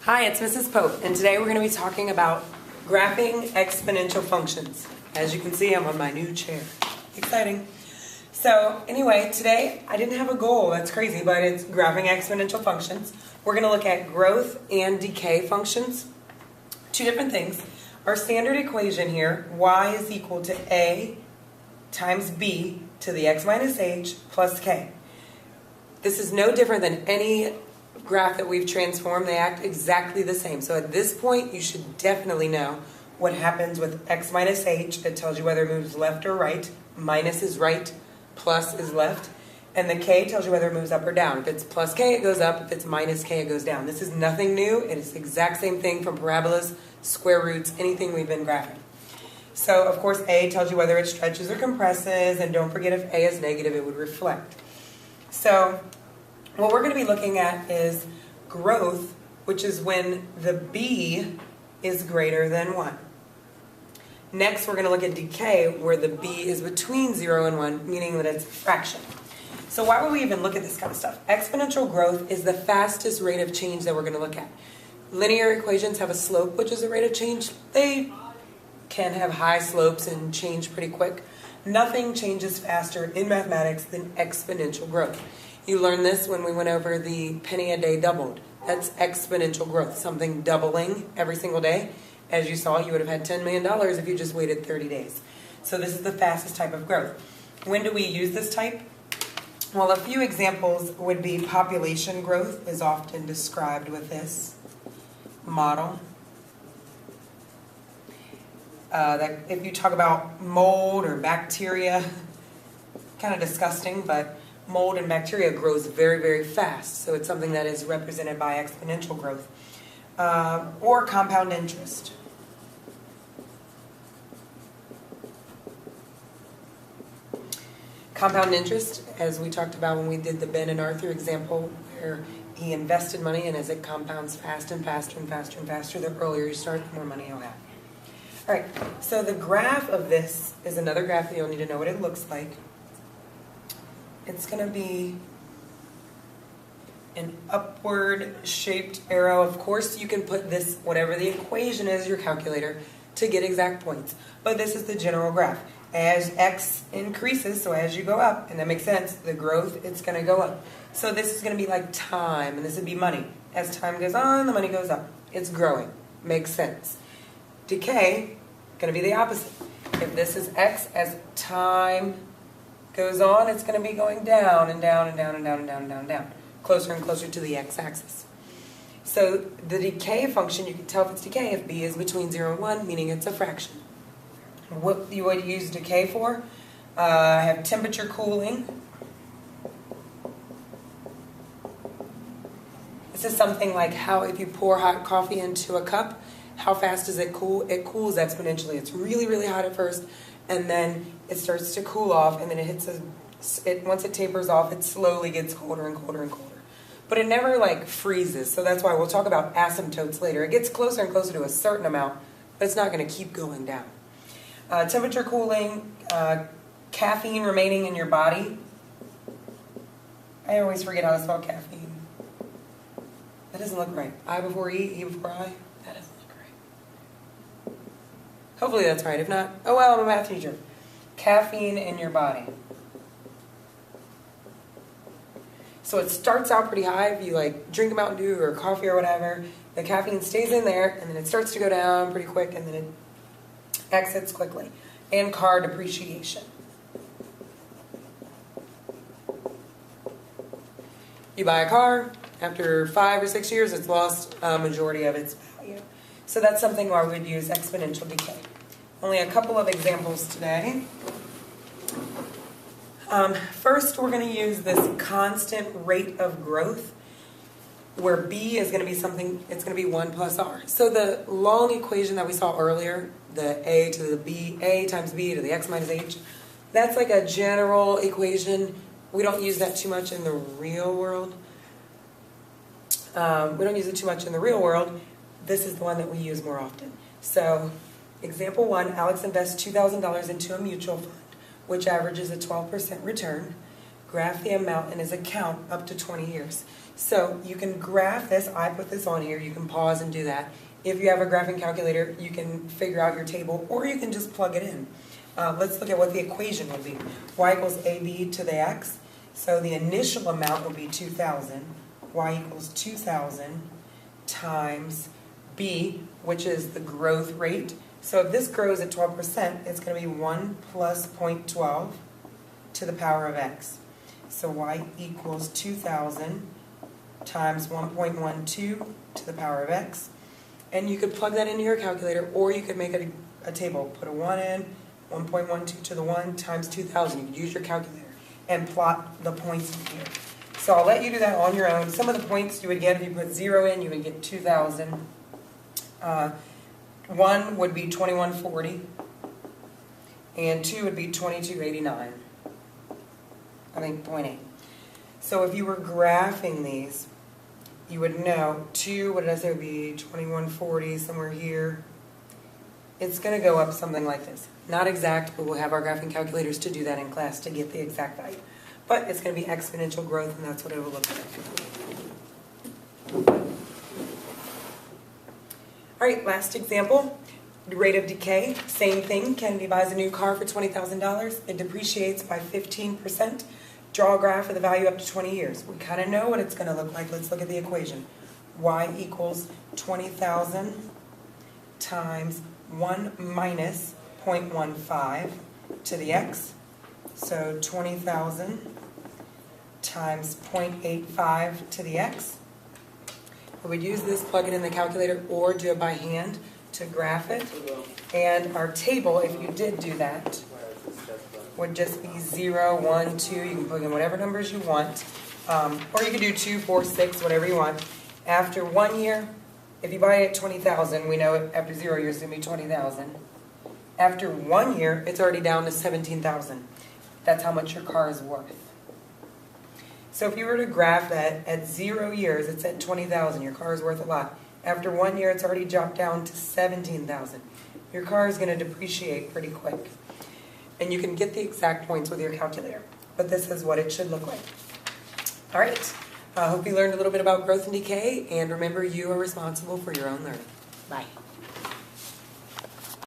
Hi, it's Mrs. Pope, and today we're going to be talking about graphing exponential functions. As you can see, I'm on my new chair. Exciting. So anyway, today I didn't have a goal, that's crazy, but it's graphing exponential functions. We're going to look at growth and decay functions. Two different things. Our standard equation here, y is equal to a times b to the x minus h plus k. This is no different than any graph that we've transformed. They act exactly the same. So at this point, you should definitely know what happens with x minus h. It tells you whether it moves left or right. Minus is right, plus is left. And the k tells you whether it moves up or down. If it's plus k, it goes up. If it's minus k, it goes down. This is nothing new. It is the exact same thing from parabolas, square roots, anything we've been graphing. So, of course, a tells you whether it stretches or compresses. And don't forget, if a is negative, it would reflect. So what we're going to be looking at is growth, which is when the b is greater than 1. Next, we're going to look at decay, where the b is between 0 and 1, meaning that it's a fraction. So why would we even look at this kind of stuff? Exponential growth is the fastest rate of change that we're going to look at. Linear equations have a slope, which is a rate of change. They can have high slopes and change pretty quick. Nothing changes faster in mathematics than exponential growth. You learned this when we went over the penny a day doubled. That's exponential growth, something doubling every single day. As you saw, you would have had $10 million if you just waited 30 days. So this is the fastest type of growth. When do we use this type? Well, a few examples would be population growth is often described with this model. That if you talk about mold or bacteria, kind of disgusting, but mold and bacteria grows very, very fast. So it's something that is represented by exponential growth. Or compound interest. Compound interest, as we talked about when we did the Ben and Arthur example, where he invested money, and as it compounds fast and faster and faster and faster, the earlier you start, the more money you'll have. All right, so the graph of this is another graph that you'll need to know what it looks like. It's going to be an upward shaped arrow. Of course, you can put this, whatever the equation is, your calculator, to get exact points. But this is the general graph. As x increases, so as you go up, and that makes sense, the growth, it's going to go up. So this is going to be like time, and this would be money. As time goes on, the money goes up. It's growing. Makes sense. Decay, going to be the opposite. If this is x, as time goes on, it's going to be going down and down and down and down and down and down and down, closer and closer to the x-axis. So the decay function, you can tell if it's decay if b is between 0 and 1, meaning it's a fraction. What you would use decay for, I have temperature cooling. This is something like how if you pour hot coffee into a cup, how fast does it cool? It cools exponentially. It's really, really hot at first, and then it starts to cool off, and then it hits once it tapers off, it slowly gets colder and colder and colder. But it never like freezes, so that's why we'll talk about asymptotes later. It gets closer and closer to a certain amount, but it's not going to keep going down. Temperature cooling, caffeine remaining in your body. I always forget how to spell caffeine. That doesn't look right. I before E, E before I. That doesn't look right. Hopefully that's right. If not, oh well, I'm a math teacher. Caffeine in your body. So it starts out pretty high. If you like drink a Mountain Dew or coffee or whatever, the caffeine stays in there, and then it starts to go down pretty quick, and then it exits quickly. And car depreciation. You buy a car, after 5 or 6 years, it's lost a majority of its value. So that's something where we would use exponential decay. Only a couple of examples today. First, we're going to use this constant rate of growth, where b is going to be something, it's going to be 1 plus r. So the long equation that we saw earlier, the a to the b, a times b to the x minus h, that's like a general equation. We don't use that too much in the real world. We don't use it too much in the real world. This is the one that we use more often. So, example 1, Alex invests $2,000 into a mutual fund, which averages a 12% return. graph the amount in his account up to 20 years. So you can graph this. I put this on here. You can pause and do that. If you have a graphing calculator, you can figure out your table, or you can just plug it in. Let's look at what the equation will be. Y equals AB to the x. So the initial amount will be 2,000. Y equals 2,000 times B, which is the growth rate. So if this grows at 12%, it's going to be 1 plus 0.12 to the power of x. So y equals 2,000 times 1.12 to the power of x. And you could plug that into your calculator, or you could make a table. Put a 1 in, 1.12 to the 1 times 2,000. You could use your calculator and plot the points in here. So I'll let you do that on your own. Some of the points you would get if you put 0 in, you would get 2,000. 1 would be 2140, and 2 would be 2289. I think 0.8. So if you were graphing these, you would know 2, what did I say, would be 2140, somewhere here. It's going to go up something like this. Not exact, but we'll have our graphing calculators to do that in class to get the exact value. But it's going to be exponential growth, and that's what it will look like. All right, last example. The rate of decay, same thing. Kennedy buys a new car for $20,000. It depreciates by 15%. Draw a graph of the value up to 20 years. We kind of know what it's going to look like. Let's look at the equation. Y equals 20,000 times 1 minus 0.15 to the x. So 20,000 times 0.85 to the x. We would use this, plug it in the calculator, or do it by hand to graph it. And our table, if you did do that, would just be 0, 1, 2. You can plug in whatever numbers you want. Or you can do 2, 4, 6, whatever you want. After 1 year, if you buy it at 20,000, we know after 0 years it's going to be 20,000. After 1 year, it's already down to 17,000. That's how much your car is worth. So if you were to graph that at 0 years, it's at 20,000. Your car is worth a lot. After 1 year, it's already dropped down to 17,000. Your car is going to depreciate pretty quick. And you can get the exact points with your calculator. But this is what it should look like. All right. I hope you learned a little bit about growth and decay. And remember, you are responsible for your own learning. Bye.